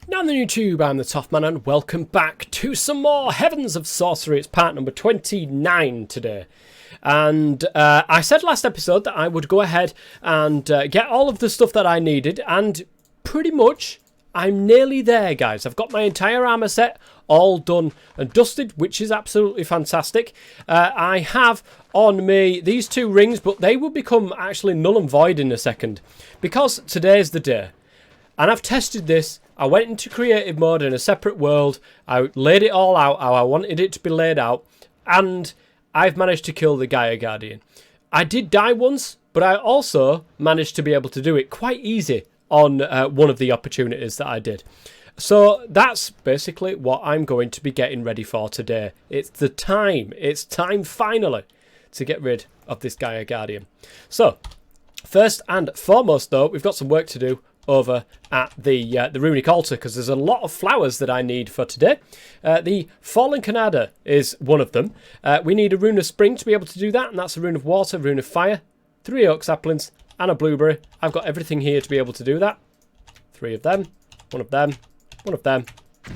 Now on the YouTube, I'm the Toffman and welcome back to some more Heavens of Sorcery. It's part number 29 today. And I said last episode that I would go ahead and get all of the stuff that I needed, and pretty much I'm nearly there, guys. I've got my entire armor set all done and dusted, which is absolutely fantastic. I have on me these two rings, but they will become actually null and void in a second because today's the day. And I've tested this. I went into creative mode in a separate world. I laid it all out how I wanted it to be laid out. And I've managed to kill the Gaia Guardian. I did die once, but I also managed to be able to do it quite easy on one of the opportunities that I did. So that's basically what I'm going to be getting ready for today. It's the time. It's time finally to get rid of this Gaia Guardian. So first and foremost, though, we've got some work to do over at the runic altar, because there's a lot of flowers that I need for today. The Fallen Canada is one of them. We need a rune of spring to be able to do that, and that's a rune of water, rune of fire, 3 oak saplings, and a blueberry. I've got everything here to be able to do that. 3 of them, 1 of them, 1 of them,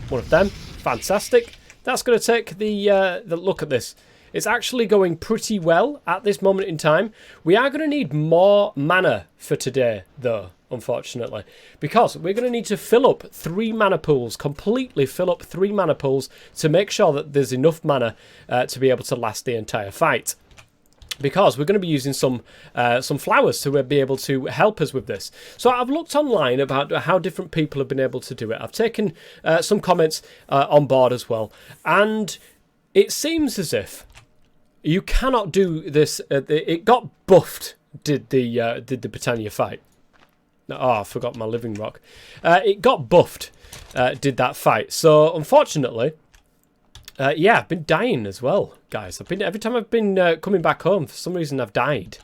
1 of them. Fantastic. That's going to take the look at this. It's actually going pretty well at this moment in time. We are going to need more mana for today, though, unfortunately, because we're going to need to fill up 3 mana pools, completely fill up 3 mana pools to make sure that there's enough mana to be able to last the entire fight. Because we're going to be using some flowers to be able to help us with this. So I've looked online about how different people have been able to do it. I've taken some comments on board as well, and it seems as if you cannot do this. It got buffed. Did the Britannia fight? Oh, I forgot my living rock. It got buffed. Did that fight? So unfortunately, yeah, I've been dying as well, guys. Every time I've been coming back home, for some reason I've died.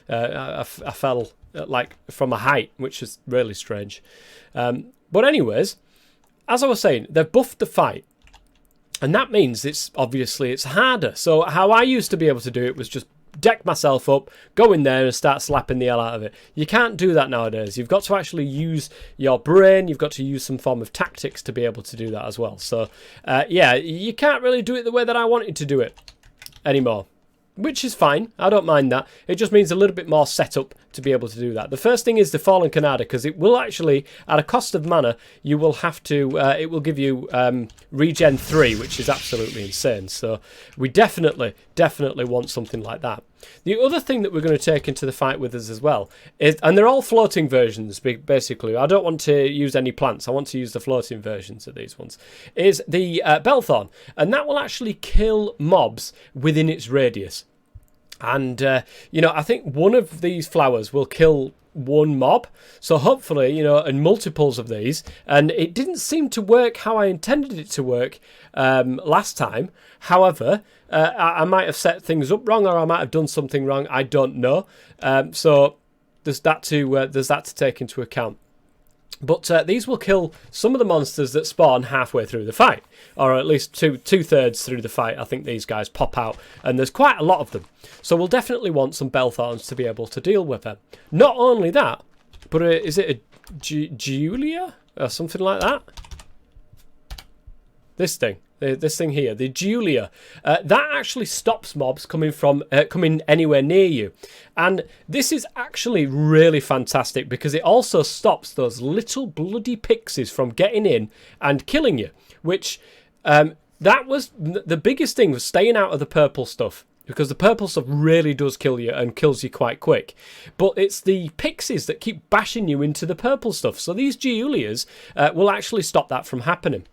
I fell like from a height, which is really strange. But anyways, as I was saying, they've buffed the fight. And that means it's harder. So how I used to be able to do it was just deck myself up, go in there and start slapping the hell out of it. You can't do that nowadays. You've got to actually use your brain. You've got to use some form of tactics to be able to do that as well. So, yeah, you can't really do it the way that I wanted to do it anymore. Which is fine. I don't mind that. It just means a little bit more setup to be able to do that. The first thing is the Fallen Canada, because it will actually, at a cost of mana, you will have to, it will give you regen 3, which is absolutely insane. So we definitely want something like that. The other thing that we're going to take into the fight with us as well is, and they're all floating versions, basically. I don't want to use any plants. I want to use the floating versions of these ones. Is the Bellthorn, and that will actually kill mobs within its radius. And, you know, I think one of these flowers will kill 1 mob. So hopefully, you know, and multiples of these. And it didn't seem to work how I intended it to work last time. However, I might have set things up wrong, or I might have done something wrong. I don't know. So there's that to take into account. But these will kill some of the monsters that spawn halfway through the fight, or at least two-thirds through the fight. I think these guys pop out, and there's quite a lot of them. So we'll definitely want some Bellthorns to be able to deal with them. Not only that, but is it a Julia or something like that? This thing here, the Julia, that actually stops mobs coming anywhere near you. And this is actually really fantastic because it also stops those little bloody pixies from getting in and killing you, which that was the biggest thing, was staying out of the purple stuff, because the purple stuff really does kill you and kills you quite quick. But it's the pixies that keep bashing you into the purple stuff. So these Julias will actually stop that from happening.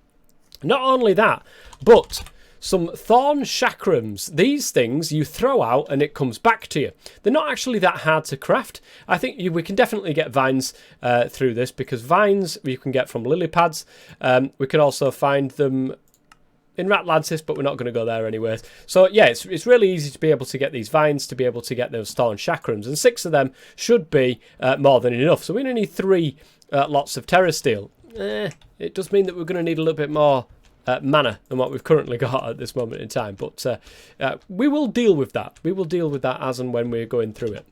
Not only that, but some thorn chakrams. These things you throw out and it comes back to you. They're not actually that hard to craft. I think we can definitely get vines through this, because vines you can get from lily pads. We can also find them in Ratlantis, but we're not going to go there anyways. So yeah, it's really easy to be able to get these vines, to be able to get those thorn chakrams, and 6 of them should be more than enough. So we only need 3 lots of terra steel. It does mean that we're going to need a little bit more mana than what we've currently got at this moment in time. But we will deal with that. We will deal with that as and when we're going through it.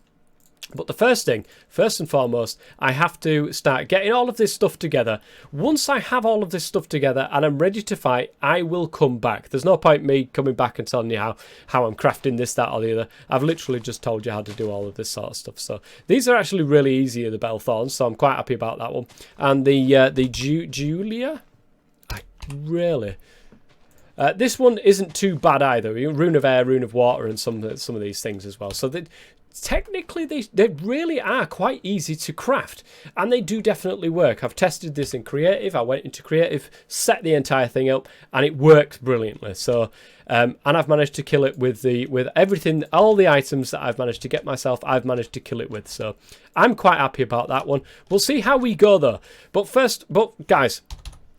But the first thing, first and foremost, I have to start getting all of this stuff together. Once I have all of this stuff together and I'm ready to fight, I will come back. There's no point me coming back and telling you how I'm crafting this, that or the other. I've literally just told you how to do all of this sort of stuff. So these are actually really easy, the bell thorns, so I'm quite happy about that one. And the Julia? This one isn't too bad either. Rune of air, rune of water, and some of these things as well. So technically they really are quite easy to craft, and they do definitely work. I've tested this in creative. I went into creative, set the entire thing up, and it works brilliantly. So and I've managed to kill it with everything, all the items that I've managed to get myself, I've managed to kill it with. So I'm quite happy about that one. We'll see how we go though. But guys,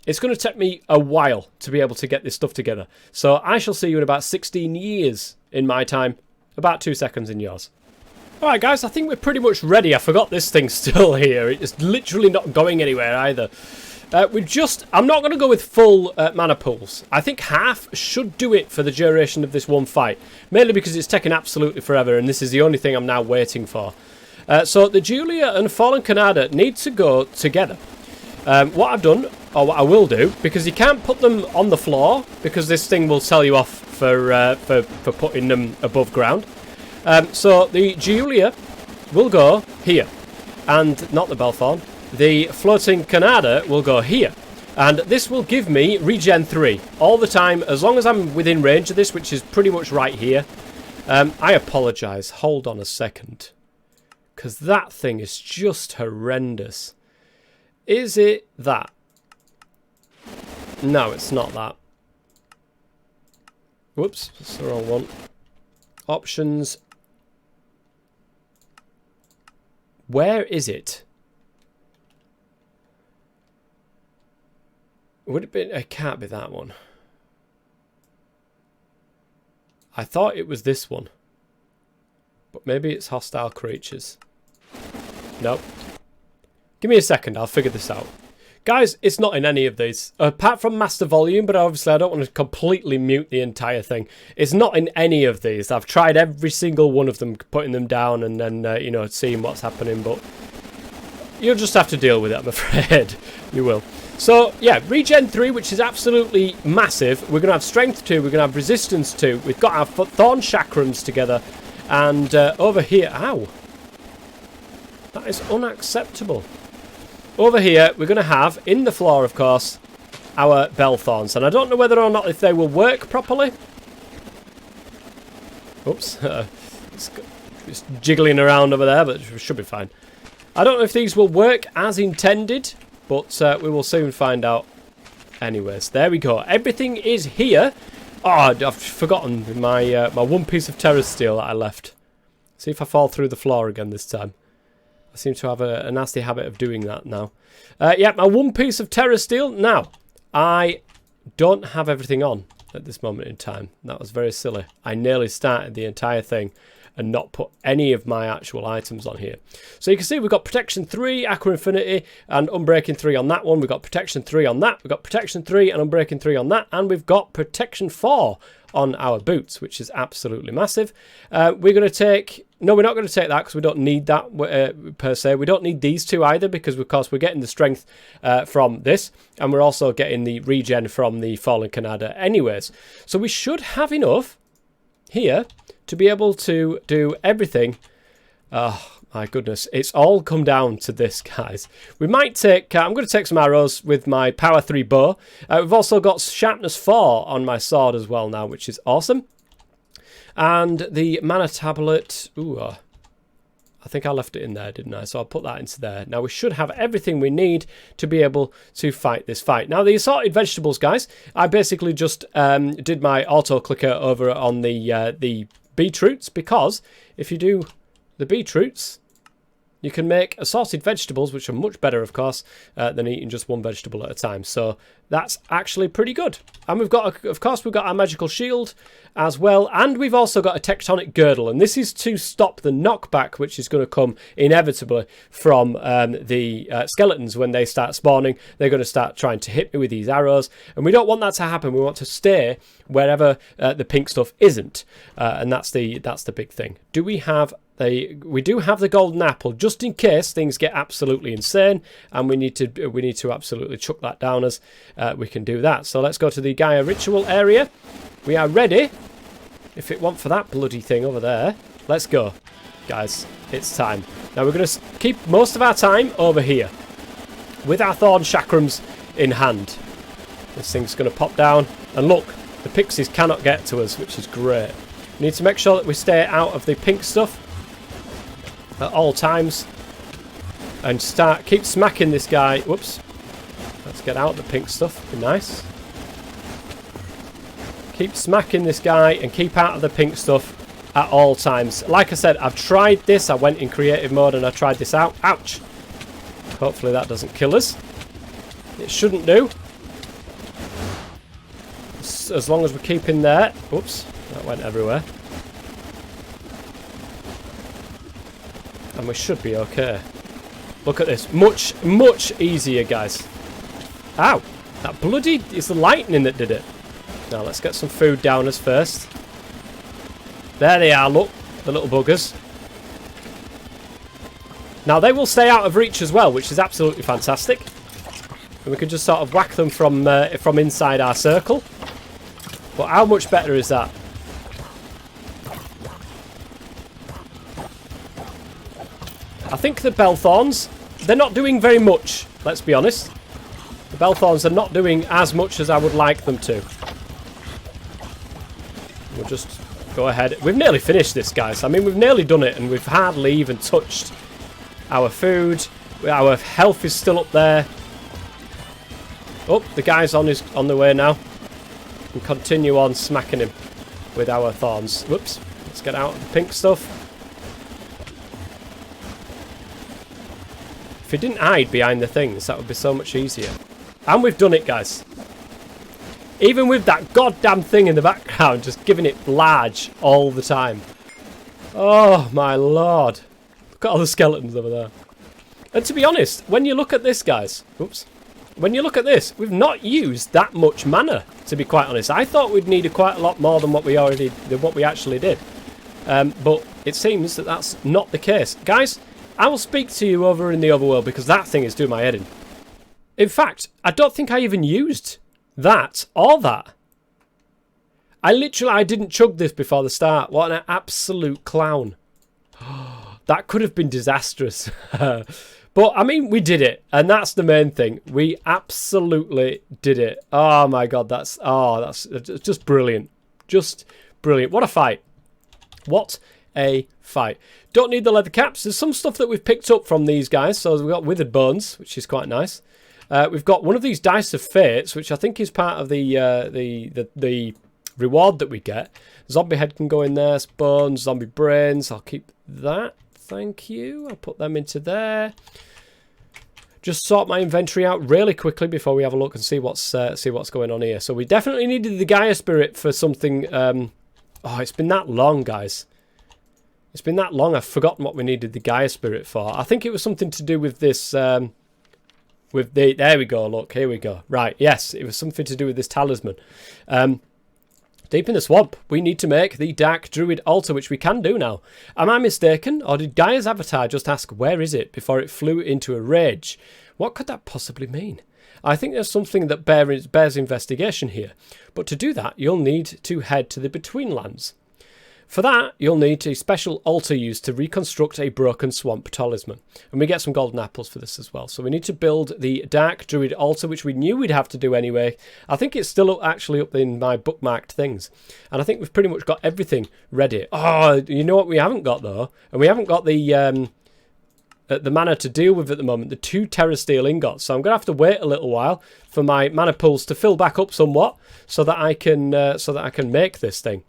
it's going to take me a while to be able to get this stuff together. So I shall see you in about 16 years in my time, about 2 seconds in yours. Alright guys, I think we're pretty much ready. I forgot this thing's still here. It's literally not going anywhere either. I'm not going to go with full mana pools. I think half should do it for the duration of this one fight. Mainly because it's taken absolutely forever, and this is the only thing I'm now waiting for. So the Julia and Fallen Canada need to go together. What I've done, or what I will do, because you can't put them on the floor, because this thing will tell you off for putting them above ground. So the Julia will go here, and not the Belthorn. The Floating Canada will go here, and this will give me regen 3 all the time, as long as I'm within range of this, which is pretty much right here. I apologise, hold on a second, because that thing is just horrendous. Is it that? No, it's not that. Whoops, that's the wrong one. Options. Where is it? Would it be? It can't be that one. I thought it was this one. But maybe it's hostile creatures. Nope. Give me a second, I'll figure this out. Guys, it's not in any of these. Apart from Master Volume, but obviously I don't want to completely mute the entire thing. It's not in any of these. I've tried every single one of them, putting them down and then, you know, seeing what's happening. But you'll just have to deal with it, I'm afraid. You will. So, yeah, Regen 3, which is absolutely massive. We're going to have Strength 2. We're going to have Resistance 2. We've got our Thorn Chakrams together. And over here... Ow. That is unacceptable. Over here, we're going to have, in the floor, of course, our Belthorns. And I don't know whether or not if they will work properly. Oops. It's jiggling around over there, but it should be fine. I don't know if these will work as intended, but we will soon find out. Anyways, there we go. Everything is here. Oh, I've forgotten my my one piece of terra steel that I left. See if I fall through the floor again this time. I seem to have a nasty habit of doing that now. Yeah, my one piece of terra steel. Now, I don't have everything on at this moment in time. That was very silly. I nearly started the entire thing and not put any of my actual items on here. So you can see we've got Protection 3, Aqua Infinity, and Unbreaking 3 on that one. We've got Protection 3 on that. We've got Protection 3 and Unbreaking 3 on that. And we've got Protection 4 on our boots, which is absolutely massive. We're going to take... No, we're not going to take that because we don't need that per se. We don't need these two either because, of course, we're getting the strength from this. And we're also getting the regen from the Fallen Canada anyways. So we should have enough here to be able to do everything. Oh, my goodness. It's all come down to this, guys. We might take... I'm going to take some arrows with my Power 3 bow. We've also got Sharpness 4 on my sword as well now, which is awesome. And the mana tablet... Ooh, I think I left it in there, didn't I? So I'll put that into there. Now, we should have everything we need to be able to fight this fight. Now, the assorted vegetables, guys, I basically just did my auto-clicker over on the beetroots, because if you do the beetroots, you can make assorted vegetables, which are much better, of course, than eating just one vegetable at a time. So that's actually pretty good. And we've got, of course, we've got our magical shield as well. And we've also got a tectonic girdle. And this is to stop the knockback, which is going to come inevitably from the skeletons when they start spawning. They're going to start trying to hit me with these arrows. And we don't want that to happen. We want to stay wherever the pink stuff isn't. And that's the big thing. Do we have... we do have the golden apple just in case things get absolutely insane and we need to absolutely chuck that down as we can do that. So let's go to the Gaia ritual area. We are ready. If it weren't for that bloody thing over there, let's go, guys. It's time. Now we're going to keep most of our time over here with our thorn chakrams in hand. This thing's going to pop down, and look, the pixies cannot get to us, which is great. We need to make sure that we stay out of the pink stuff at all times and keep smacking this guy. Whoops. Let's get out the pink stuff. Be nice. Keep smacking this guy and keep out of the pink stuff at all times. Like I said, I've tried this. I went in creative mode and I tried this out. Ouch. Hopefully that doesn't kill us. It shouldn't do. As long as we're keeping there. Whoops. That went everywhere. And we should be okay. Look at this. Much, much easier, guys. Ow. That bloody... It's the lightning that did it. Now, let's get some food down us first. There they are, look. The little buggers. Now, they will stay out of reach as well, which is absolutely fantastic. And we can just sort of whack them from inside our circle. But how much better is that? I think the bellthorns, they're not doing very much, let's be honest. The bellthorns are not doing as much as I would like them to. We'll just go ahead. We've nearly finished this, guys. I mean, we've nearly done it, and we've hardly even touched our food. Our health is still up there. Oh, the guy's on the way now. And continue on smacking him with our thorns. Whoops. Let's get out of the pink stuff. If he didn't hide behind the things, that would be so much easier. And we've done it, guys. Even with that goddamn thing in the background, just giving it large all the time. Oh, my lord. Look at all the skeletons over there. And to be honest, when you look at this, guys... Oops. When you look at this, we've not used that much mana, to be quite honest. I thought we'd needed quite a lot more than what we actually did. But it seems that that's not the case. Guys, I will speak to you over in the overworld because that thing is doing my head in. In fact, I don't think I even used that or that. I didn't chug this before the start. What an absolute clown. That could have been disastrous. But, I mean, we did it. And that's the main thing. We absolutely did it. Oh, my God. That's just brilliant. Just brilliant. What a fight. What a fight. Don't need the leather caps. There's some stuff that we've picked up from these guys. So, we've got withered bones, which is quite nice. We've got one of these dice of fates, which I think is part of the reward that we get. Zombie head can go in there. Bones, zombie brains. I'll keep that. Thank you. I'll put them into there. Just sort my inventory out really quickly before we have a look and see what's going on here. So we definitely needed the Gaia spirit for something. Oh, it's been that long, guys. It's been that long. I've forgotten what we needed the Gaia spirit for. I think it was something to do with this. There we go. Look, here we go. Right. Yes, it was something to do with this talisman. Deep in the swamp, we need to make the Dark Druid altar, which we can do now. Am I mistaken, or did Gaia's avatar just ask, where is it, before it flew into a rage? What could that possibly mean? I think there's something that bears investigation here. But to do that, you'll need to head to the Betweenlands. For that, you'll need a special altar used to reconstruct a broken swamp talisman. And we get some golden apples for this as well. So we need to build the Dark Druid altar, which we knew we'd have to do anyway. I think it's still actually up in my bookmarked things. And I think we've pretty much got everything ready. Oh, you know what we haven't got, though? And we haven't got the mana to deal with at the moment, the 2 Terra Steel ingots. So I'm going to have to wait a little while for my mana pools to fill back up somewhat so that I can make this thing.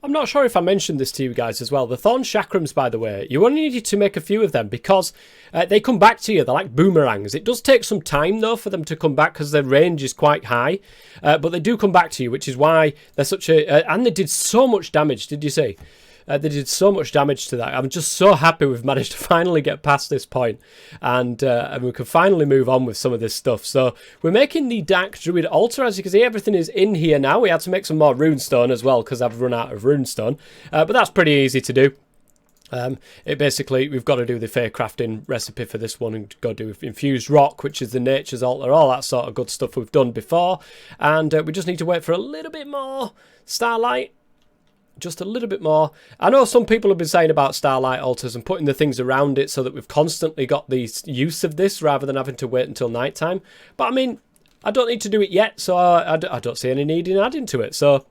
I'm not sure if I mentioned this to you guys as well. The Thorn Chakrams, by the way, you only needed to make a few of them because they come back to you. They're like boomerangs. It does take some time, though, for them to come back because their range is quite high. But they do come back to you, which is why they're such a... and they did so much damage, did you see? They did so much damage to that. I'm just so happy we've managed to finally get past this point. And we can finally move on with some of this stuff. So we're making the Dark Druid altar. As you can see, everything is in here now. We had to make some more runestone as well because I've run out of runestone. But that's pretty easy to do. It basically, we've got to do the fair crafting recipe for this one and go do infused rock, which is the nature's altar, all that sort of good stuff we've done before. And we just need to wait for a little bit more starlight. Just a little bit more. I know some people have been saying about starlight altars and putting the things around it so that we've constantly got the use of this rather than having to wait until night time. But I mean, I don't need to do it yet, so I don't see any need in adding to it. So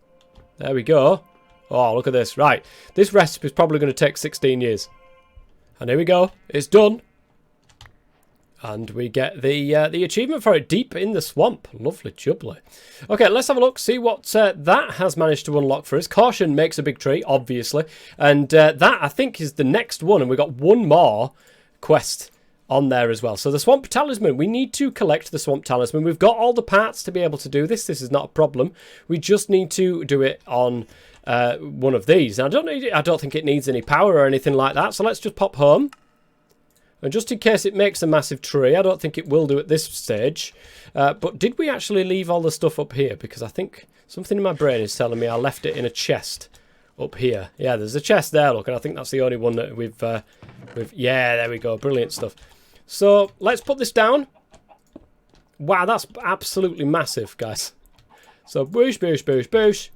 there we go. Oh, look at this. Right. This recipe is probably going to take 16 years. And here we go. It's done. And we get the achievement for it. Deep in the swamp. Lovely jubbly. Okay, let's have a look. See what that has managed to unlock for us. Caution makes a big tree, obviously. And that, I think, is the next one. And we've got one more quest on there as well. So the swamp talisman. We need to collect the swamp talisman. We've got all the parts to be able to do this. This is not a problem. We just need to do it on one of these. And I don't think it needs any power or anything like that. So let's just pop home. And just in case it makes a massive tree, I don't think it will do at this stage. But did we actually leave all the stuff up here? Because I think something in my brain is telling me I left it in a chest up here. Yeah, there's a chest there, look, and I think that's the only one that we've yeah, there we go, brilliant stuff. So let's put this down. Wow, that's absolutely massive, guys. So boosh, boosh, boosh, boosh.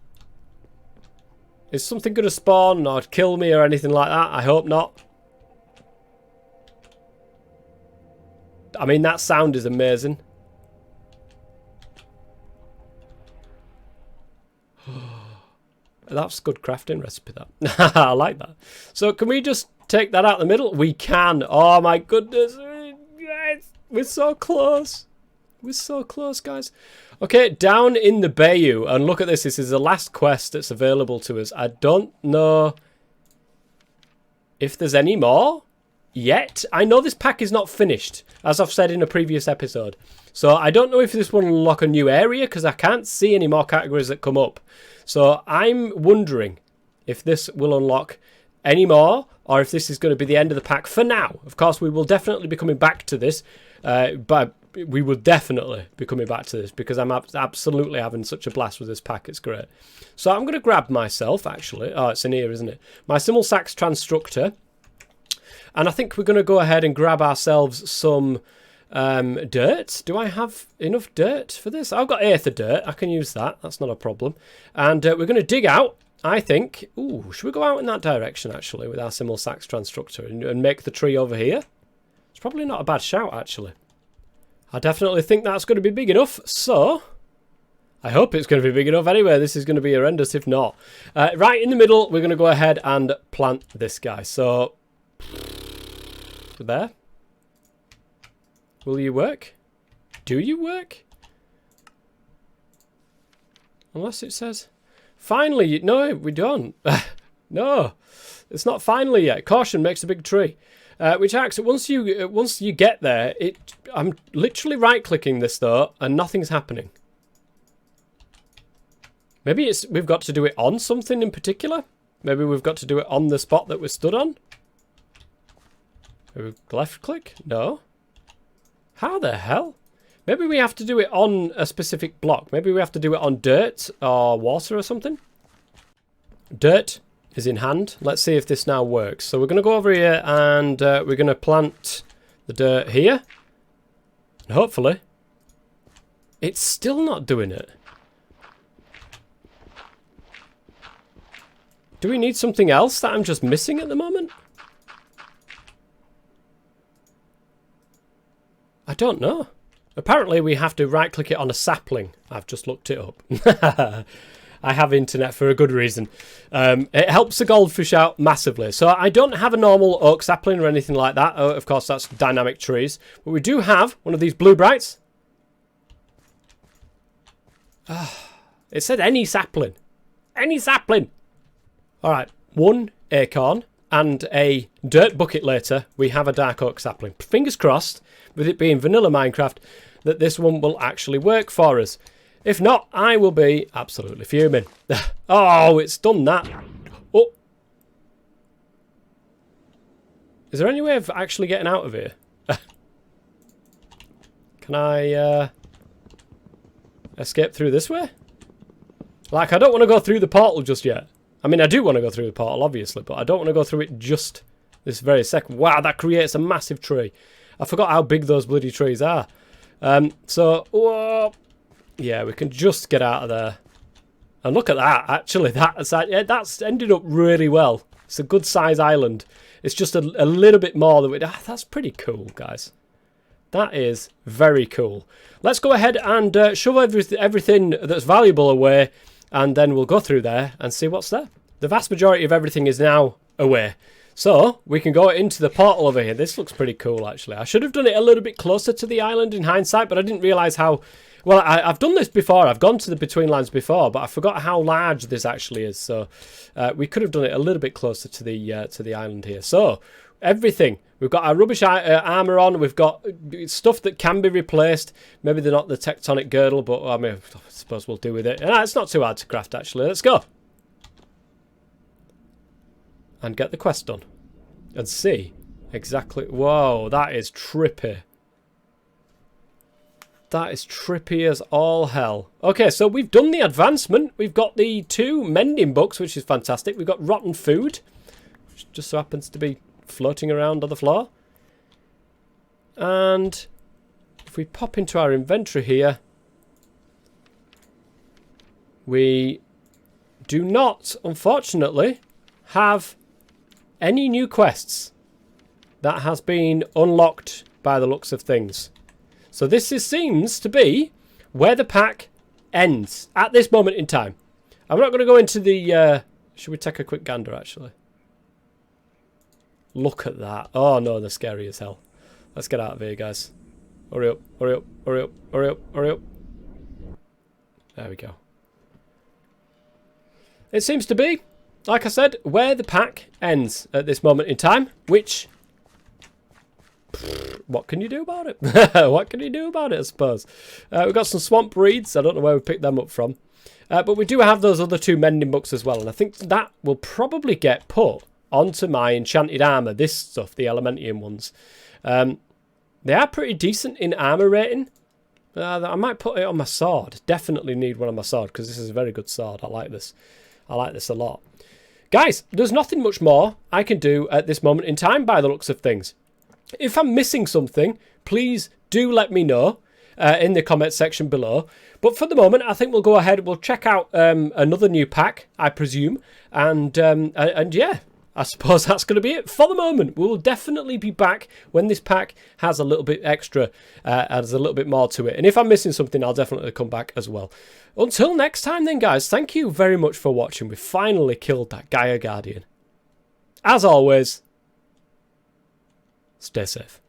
Is something going to spawn or kill me or anything like that? I hope not. I mean, that sound is amazing. That's good crafting recipe, that. I like that. So can we just take that out the middle? We can. Oh my goodness. Yes. We're so close. We're so close, guys. Okay, down in the bayou. And look at this. This is the last quest that's available to us. I don't know if there's any more yet. I know this pack is not finished, as I've said in a previous episode. So I don't know if this will unlock a new area, because I can't see any more categories that come up. So I'm wondering if this will unlock any more, or if this is going to be the end of the pack for now. Of course, we will definitely be coming back to this, but we will definitely be coming back to this, because I'm absolutely having such a blast with this pack. It's great. So I'm going to grab myself, actually. Oh, it's in here, isn't it? My Simulsax Transstructor. And I think we're going to go ahead and grab ourselves some dirt. Do I have enough dirt for this? I've got Aether dirt. I can use that. That's not a problem. And we're going to dig out, I think. Ooh, should we go out in that direction, actually, with our Simulsax Transstructor and make the tree over here? It's probably not a bad shout, actually. I definitely think that's going to be big enough. So I hope it's going to be big enough anyway. This is going to be horrendous if not. Right in the middle, we're going to go ahead and plant this guy. So there. Will you work? Do you work? Unless it says finally. No, we don't. No, it's not finally yet. Caution makes a big tree. Which acts once you get there. I'm literally right clicking this though, and nothing's happening. Maybe we've got to do it on something in particular. Maybe we've got to do it on the spot that we're stood on. Left click? No. How the hell? Maybe we have to do it on a specific block. Maybe we have to do it on dirt or water or something. Dirt is in hand. Let's see if this now works. So we're going to go over here and we're going to plant the dirt here. And hopefully it's still not doing it. Do we need something else that I'm just missing at the moment? I don't know. Apparently we have to right click it on a sapling. I've just looked it up. I have internet for a good reason. It helps the goldfish out massively. So I don't have a normal oak sapling or anything like that. Of course, that's dynamic trees. But we do have one of these blue brights. It said any sapling. Any sapling. All right. One acorn and a dirt bucket later, we have a dark oak sapling. Fingers crossed, with it being vanilla Minecraft, that this one will actually work for us. If not, I will be absolutely fuming. Oh, it's done that. Oh. Is there any way of actually getting out of here? Can I escape through this way? Like, I don't want to go through the portal just yet. I mean, I do want to go through the portal, obviously, but I don't want to go through it just this very second. Wow, that creates a massive tree. I forgot how big those bloody trees are. Whoa, yeah, we can just get out of there. And look at that, actually. That's ended up really well. It's a good size island. It's just a little bit more than that's pretty cool, guys. That is very cool. Let's go ahead and shove everything that's valuable away, and then we'll go through there and see what's there. The vast majority of everything is now away. So, we can go into the portal over here. This looks pretty cool, actually. I should have done it a little bit closer to the island in hindsight, but I didn't realise how... Well, I've done this before. I've gone to the Betweenlands before, but I forgot how large this actually is. So, we could have done it a little bit closer to the island here. So, everything. We've got our rubbish armour on. We've got stuff that can be replaced. Maybe they're not the tectonic girdle, but I mean, I suppose we'll do with it. It's not too hard to craft, actually. Let's go. And get the quest done. And see exactly... Whoa, that is trippy. That is trippy as all hell. Okay, so we've done the advancement. We've got the 2 mending books, which is fantastic. We've got rotten food, which just so happens to be floating around on the floor. And if we pop into our inventory here, we do not, unfortunately, have any new quests. That has been unlocked by the looks of things. So this seems to be where the pack ends at this moment in time. I'm not going to go into the... should we take a quick gander, actually? Look at that. Oh, no, they're scary as hell. Let's get out of here, guys. Hurry up, hurry up, hurry up, hurry up, hurry up. There we go. It seems to be, like I said, where the pack ends at this moment in time, which... What can you do about it? What can you do about it, I suppose? We've got some swamp reeds. I don't know where we picked them up from. But we do have those other 2 mending books as well. And I think that will probably get put onto my enchanted armour. This stuff, the Elementium ones. They are pretty decent in armour rating. I might put it on my sword. Definitely need one on my sword because this is a very good sword. I like this. I like this a lot. Guys, there's nothing much more I can do at this moment in time by the looks of things. If I'm missing something, please do let me know in the comment section below. But for the moment, I think we'll go ahead. We'll check out another new pack, I presume. And yeah, I suppose that's going to be it for the moment. We'll definitely be back when this pack has a little bit extra, has a little bit more to it. And if I'm missing something, I'll definitely come back as well. Until next time then, guys, thank you very much for watching. We finally killed that Gaia Guardian. As always... Stay safe.